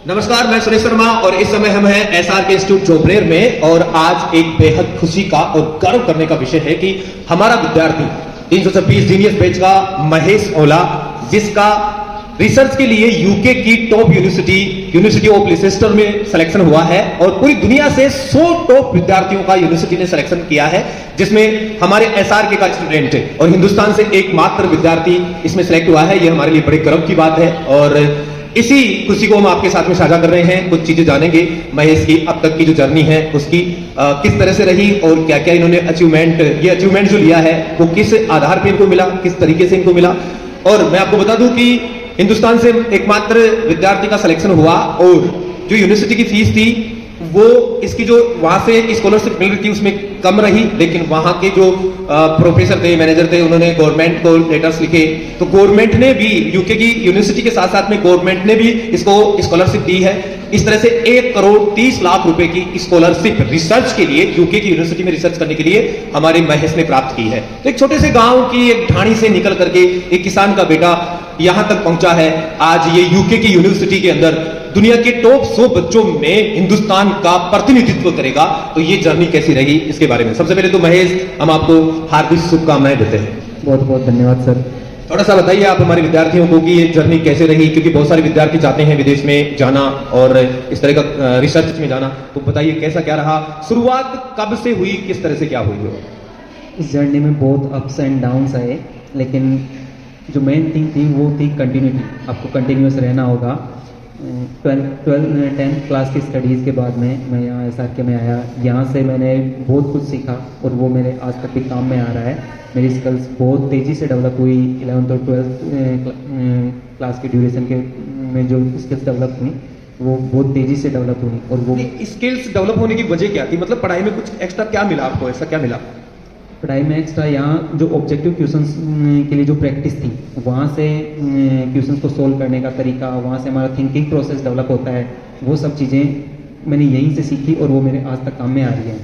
नमस्कार, मैं सुरेश शर्मा और इस समय हम हैं एसआरके इंस्टीट्यूट चोपड़ेर में और आज एक बेहद खुशी का और गर्व करने का विषय है कि हमारा विद्यार्थी 326 जीनियस बैच का महेश ओला, जिसका रिसर्च के लिए यूके की टॉप यूनिवर्सिटी ऑफ लिसेस्टर में सिलेक्शन हुआ है और पूरी दुनिया से 100 टॉप विद्यार्थियों का यूनिवर्सिटी ने सिलेक्शन किया है, जिसमें हमारे एसआरके का स्टूडेंट और हिंदुस्तान से एकमात्र विद्यार्थी इसमें सिलेक्ट हुआ है। यह हमारे लिए बड़े गर्व की बात है और इसी खुशी को हम आपके साथ में साझा कर रहे हैं। कुछ चीजें जानेंगे महेश की अब तक की जो जर्नी है उसकी किस तरह से रही और क्या क्या इन्होंने अचीवमेंट जो लिया है वो किस आधार पर इनको मिला, किस तरीके से इनको मिला। और मैं आपको बता दूं कि हिंदुस्तान से एकमात्र विद्यार्थी का सिलेक्शन हुआ और जो यूनिवर्सिटी की फीस थी वो इसकी जो वहां से स्कॉलरशिप मिल रही थी उसमें कम रही, लेकिन वहां के जो प्रोफेसर थे, मैनेजर थे, उन्होंने गवर्नमेंट को लेटर्स लिखे तो गवर्नमेंट ने भी यूके की यूनिवर्सिटी के साथ साथ में गवर्नमेंट ने भी इसको स्कॉलरशिप दी है। इस तरह से 1,30,00,000 रुपए की स्कॉलरशिप रिसर्च के लिए यूके की यूनिवर्सिटी में रिसर्च करने के लिए हमारे महेश ने प्राप्त की है। तो एक छोटे से गांव की एक ढाणी से निकल करके एक किसान का बेटा यहां तक पहुंचा है। आज ये यूके की यूनिवर्सिटी के अंदर दुनिया के टॉप 100 बच्चों में हिंदुस्तान का प्रतिनिधित्व करेगा। तो ये जर्नी कैसी रही इसके बारे में सबसे पहले तो महेश हम आपको हार्दिक शुभकामनाएं देते हैं। बहुत बहुत धन्यवाद सर। थोड़ा सा बताइए आप हमारे विद्यार्थियों को कि ये जर्नी कैसे रही, क्योंकि बहुत सारे विद्यार्थी चाहते हैं विदेश में जाना और इस तरह का रिसर्च में जाना, तो बताइए कैसा क्या रहा, शुरुआत कब से हुई, किस तरह से क्या हुई हो? इस जर्नी में बहुत अप्स एंड डाउन्स आए, लेकिन जो मेन थिंग थी वो थी कंटिन्यूटी। आपको कंटिन्यूस रहना होगा। 10th क्लास की स्टडीज़ के बाद में मैं यहाँ एसआरके में आया। यहाँ से मैंने बहुत कुछ सीखा और वो मेरे आज तक भी काम में आ रहा है। मेरी स्किल्स बहुत तेज़ी से डेवलप हुई। 11th और 12th क्लास के ड्यूरेशन के में जो स्किल्स डेवलप हुई वो बहुत तेज़ी से डेवलप हुई। और वो स्किल्स डेवलप होने की वजह क्या थी, मतलब पढ़ाई में कुछ एक्स्ट्रा क्या मिला आपको, ऐसा क्या मिला? पढ़ाई में एक्स्ट्रा यहाँ जो ऑब्जेक्टिव क्वेश्चंस के लिए जो प्रैक्टिस थी वहाँ से क्वेश्चंस को सोल्व करने का तरीका, वहाँ से हमारा थिंकिंग प्रोसेस डेवलप होता है। वो सब चीज़ें मैंने यहीं से सीखी और वो मेरे आज तक काम में आ रही है।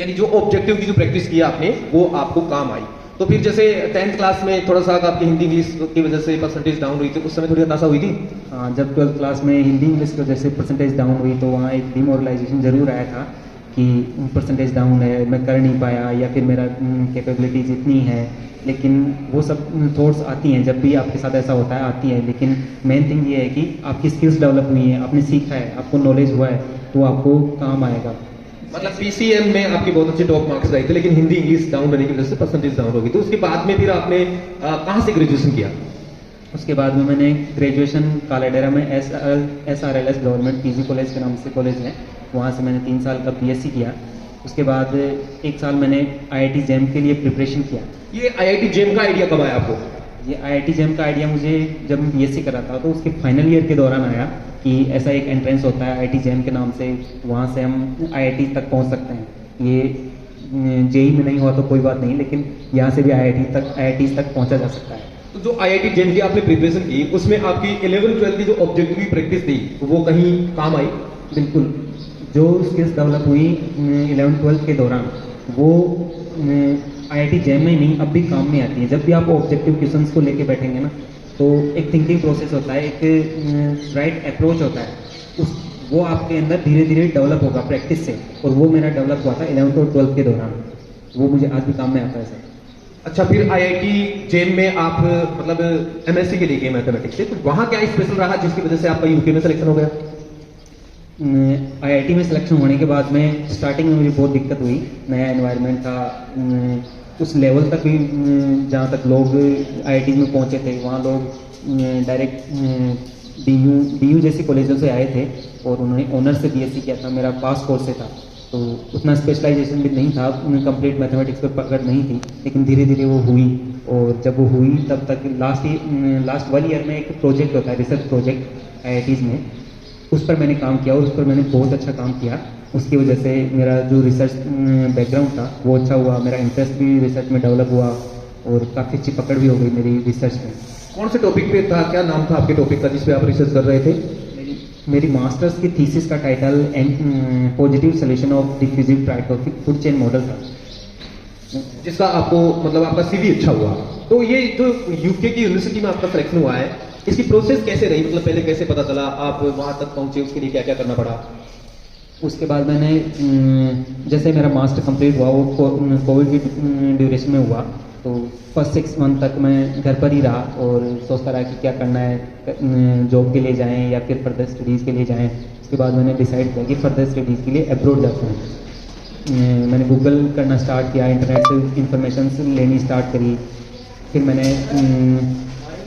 यानी जो ऑब्जेक्टिव की जो प्रैक्टिस की आपने वो आपको काम आई। तो फिर जैसे 10th क्लास में थोड़ा सा आपकी हिंदी इंग्लिश की वजह से परसेंटेज डाउन हुई थी, उस समय थोड़ी हताशा हुई थी? हाँ, जब 12th क्लास में हिंदी इंग्लिश की वजह से परसेंटेज डाउन हुई तो वहाँ एक डिमोरलाइजेशन ज़रूर आया था कि परसेंटेज डाउन है, मैं कर नहीं पाया या फिर मेरा कैपेबिलिटीज इतनी है। लेकिन वो सब थॉट्स आती हैं, जब भी आपके साथ ऐसा होता है आती है। लेकिन मेन थिंग ये है कि आपकी स्किल्स डेवलप हुई हैं, आपने सीखा है, आपको नॉलेज हुआ है तो आपको काम आएगा। मतलब पीसीएम में आपके बहुत अच्छे टॉप मार्क्स आए थे, लेकिन हिंदी इंग्लिश डाउन रहने की वजह से परसेंटेज डाउन हो गई। तो उसके बाद में फिर आपने कहाँ से ग्रेजुएशन किया? उसके बाद में मैंने ग्रेजुएशन कालाडेरा में SRLS गवर्नमेंट पीजी कॉलेज के नाम से कॉलेज है, वहाँ से मैंने 3 साल का BSc किया। उसके बाद 1 साल मैंने IIT JAM के लिए प्रिपरेशन किया। ये IIT JAM का आइडिया कब आया आपको? ये IIT JAM का आइडिया मुझे जब मैं BSc कर रहा था तो उसके फाइनल ईयर के दौरान आया कि ऐसा एक एंट्रेंस होता है IIT JAM के नाम से, वहाँ से हम IIT तक पहुँच सकते हैं। ये JEE में नहीं हुआ तो कोई बात नहीं, लेकिन यहाँ से भी IIT तक पहुँचा जा सकता है। तो जो IIT JAM की आपने प्रिपरेशन की उसमें आपकी 11th-12th की जो ऑब्जेक्टिव प्रैक्टिस थी वो कहीं काम आई? बिल्कुल, जो स्किल्स डेवलप हुई 11th-12th के दौरान वो IIT JAM में नहीं अब भी काम में आती है। जब भी आप ऑब्जेक्टिव क्वेश्चंस को लेके बैठेंगे ना तो एक थिंकिंग प्रोसेस होता है, एक राइट अप्रोच होता है, वो आपके अंदर धीरे धीरे डेवलप होगा प्रैक्टिस से। और वो मेरा डेवलप हुआ था 11th और 12th के दौरान, वो मुझे आज भी काम में आता है सर। अच्छा, फिर IIT JAM में आप मतलब MSc के लिए गए मैथमेटिक्स से, तो वहाँ क्या स्पेशल रहा जिसकी वजह से आपका यूके में सिलेक्शन हो गया? IIT में सिलेक्शन होने के बाद में स्टार्टिंग में मुझे बहुत दिक्कत हुई। नया एनवायरनमेंट था, उस लेवल तक भी जहाँ तक लोग IIT में पहुँचे थे वहाँ लोग डायरेक्ट DU जैसी कॉलेजों से आए थे और उन्होंने ऑनर्स से BSc किया था। मेरा पास कोर्स से था तो उतना स्पेशलाइजेशन भी नहीं था, कंप्लीट मैथमेटिक्स पर पकड़ नहीं थी, लेकिन धीरे धीरे वो हुई। और जब वो हुई तब तक लास्ट 1 ईयर में एक प्रोजेक्ट होता है, रिसर्च प्रोजेक्ट IITs में, उस पर मैंने काम किया और उस पर मैंने बहुत अच्छा काम किया। उसकी वजह से मेरा जो रिसर्च बैकग्राउंड था वो अच्छा हुआ, मेरा इंटरेस्ट भी रिसर्च में डेवलप हुआ और काफ़ी अच्छी पकड़ भी हो गई मेरी रिसर्च में। कौन से टॉपिक पे था, क्या नाम था आपके टॉपिक का जिस पे आप रिसर्च कर रहे थे? मेरी मास्टर्स की थीसिस का title positive solution of diffusive tritrophic food chain model था, जिसका आपको मतलब आपका CV अच्छा हुआ। तो ये जो यूके की यूनिवर्सिटी में आपका सिलेक्शन हुआ है, इसकी प्रोसेस कैसे रही, मतलब पहले कैसे पता चला, आप वहां तक पहुंचे, उसके लिए क्या क्या करना पड़ा? उसके बाद मैंने जैसे मेरा मास्टर कंप्लीट हुआ वो कोविड की ड्यूरेशन में हुआ, तो फर्स्ट 6 मंथ तक मैं घर पर ही रहा और सोचता रहा कि क्या करना है, जॉब के लिए जाएं या फिर फर्दर स्टडीज़ के लिए जाएं। उसके बाद मैंने डिसाइड किया कि फर्दर स्टडीज़ के लिए अब्रॉड जाता हूँ। मैंने गूगल करना स्टार्ट किया, इंटरनेट से इंफॉर्मेशन लेनी स्टार्ट करी, फिर मैंने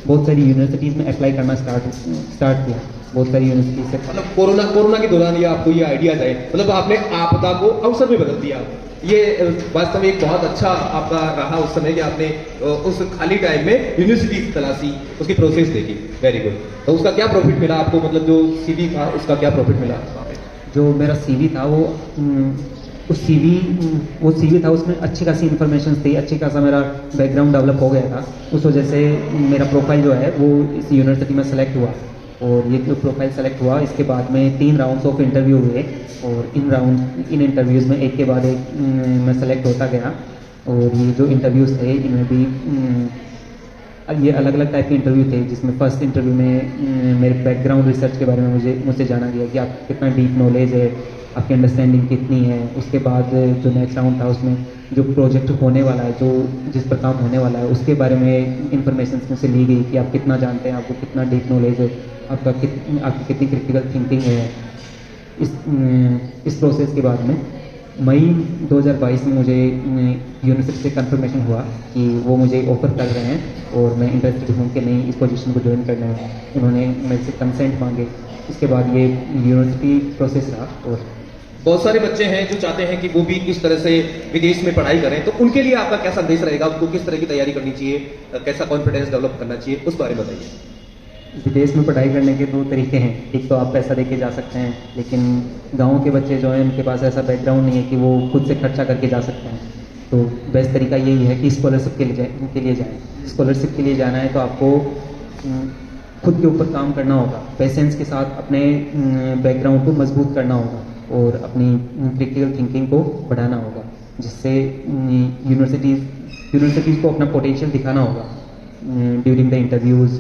बहुत सारी यूनिवर्सिटीज़ में अप्लाई करना स्टार्ट किया, बहुत सारी यूनिवर्सिटीज से। मतलब कोरोना के दौरान ये आपको ये आइडिया आए, मतलब आपने आपदा को अवसर में बदल दिया। ये वास्तव में एक बहुत अच्छा आपका रहा उस समय कि आपने उस खाली टाइम में यूनिवर्सिटी तलाशी, उसकी प्रोसेस देखी। Very good. तो उसका क्या प्रॉफिट मिला आपको, मतलब जो सीवी था उसका क्या प्रॉफिट मिला? जो मेरा सीवी था वो सीवी था, उसमें अच्छी खासी इन्फॉर्मेशन थी, अच्छी खासा मेरा बैकग्राउंड डेवलप हो गया था। उस वजह से मेरा प्रोफाइल जो है वो इस यूनिवर्सिटी में सेलेक्ट हुआ, और ये जो प्रोफाइल सेलेक्ट हुआ इसके बाद में 3 राउंड्स ऑफ इंटरव्यू हुए, और इन इंटरव्यूज़ में एक के बाद एक मैं सेलेक्ट होता गया। और ये जो इंटरव्यूज़ थे इनमें भी ये अलग अलग टाइप के इंटरव्यू थे, जिसमें फर्स्ट इंटरव्यू में मेरे बैकग्राउंड रिसर्च के बारे में मुझसे जाना गया कि आप कितना डीप नॉलेज है, आपकी अंडरस्टैंडिंग कितनी है। उसके बाद जो नेक्स्ट राउंड था उसमें जो प्रोजेक्ट होने वाला है, जो जिस पर काम होने वाला है, उसके बारे में इंफॉर्मेशन मुझसे ली गई कि आप कितना जानते हैं, आपको कितना डीप नॉलेज है, आपकी कितनी क्रिटिकल थिंकिंग है। इस प्रोसेस के बाद में मई 2022 में मुझे यूनिवर्सिटी से कंफर्मेशन हुआ कि वो मुझे ऑफर कर रहे हैं और मैं इंटरेस्टेड हूँ कि नहीं इस पोजीशन को ज्वाइन करने में। उन्होंने मेरे से कंसेंट मांगे। इसके बाद ये यूनिवर्सिटी प्रोसेस रहा। और बहुत सारे बच्चे हैं जो चाहते हैं कि वो भी इस तरह से विदेश में पढ़ाई करें, तो उनके लिए आपका क्या संदेश रहेगा? उनको किस तरह की तैयारी करनी चाहिए, कैसा कॉन्फिडेंस डेवलप करना चाहिए, उस बारे में बताइए। विदेश में पढ़ाई करने के 2 तरीके हैं। एक तो आप पैसा दे के जा सकते हैं, लेकिन गांव के बच्चे जो हैं उनके पास ऐसा बैकग्राउंड नहीं है कि वो खुद से खर्चा करके जा सकते हैं। तो बेस्ट तरीका यही है कि स्कॉलरशिप के लिए जाएँ। स्कॉलरशिप के लिए जाना है तो आपको खुद के ऊपर काम करना होगा, पेशेंस के साथ अपने बैकग्राउंड को मजबूत करना होगा और अपनी क्रिटिकल थिंकिंग को बढ़ाना होगा, जिससे यूनिवर्सिटीज़ को अपना पोटेंशियल दिखाना होगा ड्यूरिंग द इंटरव्यूज़।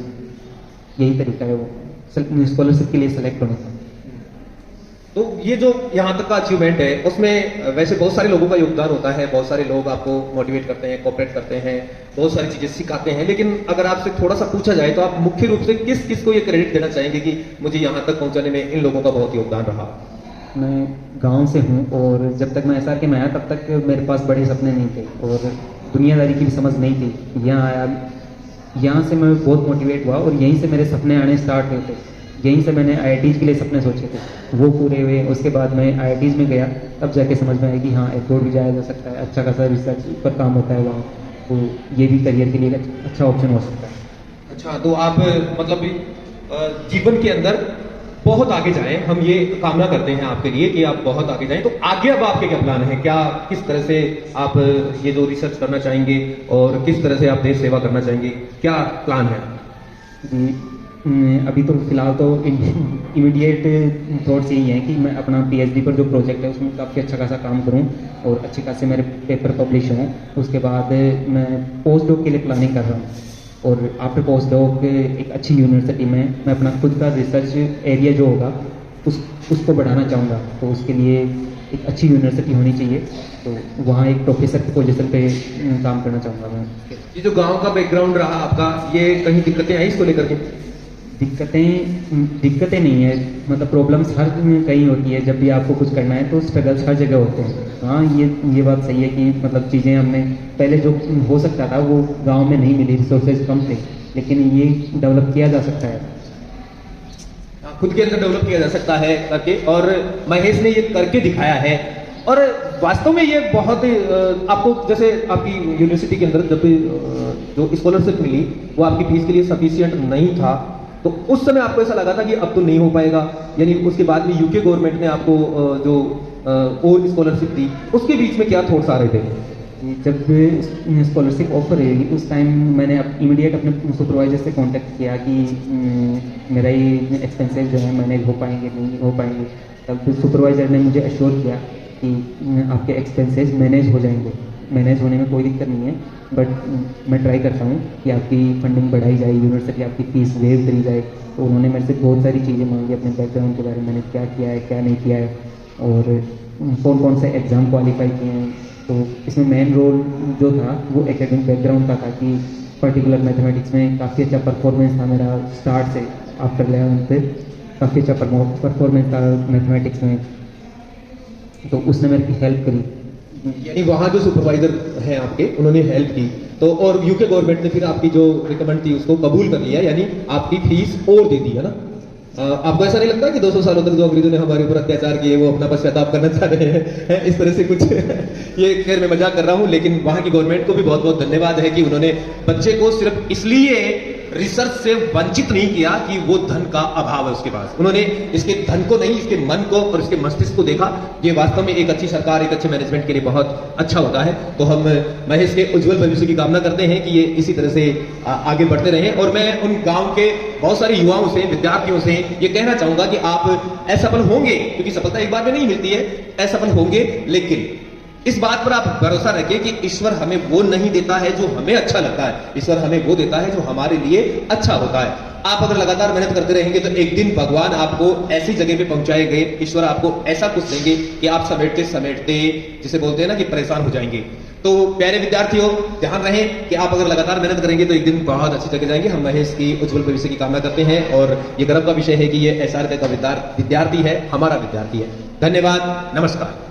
यही तरीका है वो स्कॉलरशिप के लिए सेलेक्ट होने का। तो ये जो यहाँ तक का अचीवमेंट है उसमें वैसे बहुत सारे लोगों का योगदान होता है, बहुत सारे लोग आपको मोटिवेट करते हैं, कोऑपरेट करते हैं, बहुत सारी चीजें सिखाते हैं। लेकिन अगर आपसे थोड़ा सा पूछा जाए तो आप मुख्य रूप से किस किस को ये क्रेडिट देना चाहेंगे कि मुझे यहाँ तक पहुँचाने में इन लोगों का बहुत योगदान रहा? मैं गांव से हूँ और जब तक मैं SRK में आया तब तक मेरे पास बड़े सपने नहीं थे और दुनियादारी की भी समझ नहीं थी। यहाँ आया, यहाँ से मैं बहुत मोटिवेट हुआ और यहीं से मेरे सपने आने स्टार्ट हुए थे। यहीं से मैंने IITs के लिए सपने सोचे थे, वो पूरे हुए। उसके बाद मैं IITs में गया, तब जाके समझ में आया कि हाँ एब्रॉड भी जाया जा सकता है, अच्छा खासा रिसर्च पर काम होता है वहाँ, तो ये भी करियर के लिए अच्छा ऑप्शन हो सकता है। अच्छा, तो आप मतलब जीवन के अंदर बहुत आगे जाएं, हम ये कामना करते हैं आपके लिए कि आप बहुत आगे जाएं। तो आगे अब आपके क्या प्लान है, क्या किस तरह से आप ये जो रिसर्च करना चाहेंगे और किस तरह से आप देश सेवा करना चाहेंगे, क्या प्लान है? जी, अभी तो फिलहाल तो इमीडिएट थॉट्स यही हैं कि मैं अपना PhD पर जो प्रोजेक्ट है उसमें काफ़ी अच्छा खासा काम करूं और अच्छे खासे मेरे पेपर पब्लिश हों। उसके बाद मैं पोस्ट डॉक के लिए प्लानिंग कर रहा हूं और आफ्टर पोस्ट डॉक एक अच्छी यूनिवर्सिटी में मैं अपना खुद का रिसर्च एरिया जो होगा उसको बढ़ाना चाहूँगा। तो उसके लिए एक अच्छी यूनिवर्सिटी होनी चाहिए, तो वहाँ एक प्रोफेसर की पोजीशन पे काम करना चाहूँगा मैं। ये जो गांव का बैकग्राउंड रहा आपका, ये कहीं दिक्कतें आई इसको लेकर के? दिक्कतें नहीं है, मतलब प्रॉब्लम्स हर कहीं होती है। जब भी आपको कुछ करना है तो स्ट्रगल्स हर जगह होते हैं। हाँ, ये बात सही है कि मतलब चीज़ें हमने पहले जो हो सकता था वो गांव में नहीं मिली, रिसोर्सेज कम थे, लेकिन ये डेवलप किया जा सकता है, खुद के अंदर डेवलप किया जा सकता है करके, और महेश ने ये करके दिखाया है। और वास्तव में ये बहुत आपको, जैसे आपकी यूनिवर्सिटी के अंदर जब जो स्कॉलरशिप मिली वो आपकी फीस के लिए सफिशिएंट नहीं था, तो उस समय आपको ऐसा लगा था कि अब तो नहीं हो पाएगा, यानी उसके बाद में यूके गवर्नमेंट ने आपको जो और स्कॉलरशिप दी, उसके बीच में क्या थॉट्स आ रहे थे? जब स्कॉलरशिप ऑफर हुई उस टाइम मैंने इमीडिएट अपने सुपरवाइजर से कांटेक्ट किया कि मेरा ये एक्सपेंसेस जो है मैनेज हो पाएंगे नहीं हो पाएंगे। तब सुपरवाइजर ने मुझे अश्योर किया कि आपके एक्सपेंसेस मैनेज हो जाएंगे। मैनेज होने में कोई दिक्कत नहीं है, बट मैं ट्राई करता हूँ कि आपकी फंडिंग बढ़ाई जाए, यूनिवर्सिटी आपकी फीस वेव करी जाए। तो उन्होंने मेरे से बहुत सारी चीज़ें मांगी अपने बैकग्राउंड के बारे में, मैंने क्या किया है क्या नहीं किया है और कौन कौन से एग्ज़ाम क्वालिफाई किए हैं। तो इसमें मेन रोल जो था वो एकेडमिक बैकग्राउंड का था कि पर्टिकुलर मैथमेटिक्स में काफ़ी अच्छा परफॉर्मेंस था मेरा स्टार्ट से आफ्टर 11 फिर काफ़ी अच्छा परफॉर्मेंस था मैथमेटिक्स में, तो उसने मेरी हेल्प करी। यानी वहाँ जो सुपरवाइजर हैं आपके, उन्होंने हेल्प की तो, और यूके गवर्नमेंट ने फिर आपकी जो रिकमेंड थी उसको कबूल कर लिया, यानी आपकी फीस और दे दी है ना। आपको ऐसा नहीं लगता कि 200 सालों तक जो अंग्रेजों ने हमारे ऊपर अत्याचार किए वो अपना पश्चाताप करना चाह रहे हैं इस तरह से कुछ ये खैर मैं मजाक कर रहा हूं, लेकिन वहां की गवर्नमेंट को भी बहुत बहुत धन्यवाद है कि उन्होंने बच्चे को सिर्फ इसलिए रिसर्च से वंचित नहीं किया कि वो धन का अभाव है उसके पास, उन्होंने इसके धन को नहीं, इसके मन को और इसके मस्तिष्क को देखा। ये वास्तव में एक अच्छी सरकार, एक अच्छे मैनेजमेंट के लिए बहुत अच्छा होता है। तो हम महेश के उज्जवल भविष्य की कामना करते हैं कि ये इसी तरह से आगे बढ़ते रहें। और मैं उन गांव के बहुत सारे युवाओं से, विद्यार्थियों से ये कहना चाहूंगा कि आप असफल होंगे, क्योंकि सफलता एक बार में नहीं मिलती है, असफल होंगे, लेकिन इस बात पर आप भरोसा रखें कि ईश्वर हमें वो नहीं देता है जो हमें अच्छा लगता है, ईश्वर हमें वो देता है जो हमारे लिए अच्छा होता है। आप अगर लगातार मेहनत करते रहेंगे तो एक दिन भगवान आपको ऐसी जगह पे पहुंचाएंगे, ईश्वर आपको ऐसा कुछ देंगे कि आप समेटते समेटते, जिसे बोलते हैं ना कि परेशान हो जाएंगे। तो प्यारे विद्यार्थियों, ध्यान रहे कि आप अगर लगातार मेहनत करेंगे तो एक दिन बहुत अच्छी जगह जाएंगे। हम महेश की उज्जवल भविष्य की कामना करते हैं और ये गर्व का विषय है कि ये SRK का विद्यार्थी है, हमारा विद्यार्थी है। धन्यवाद, नमस्कार।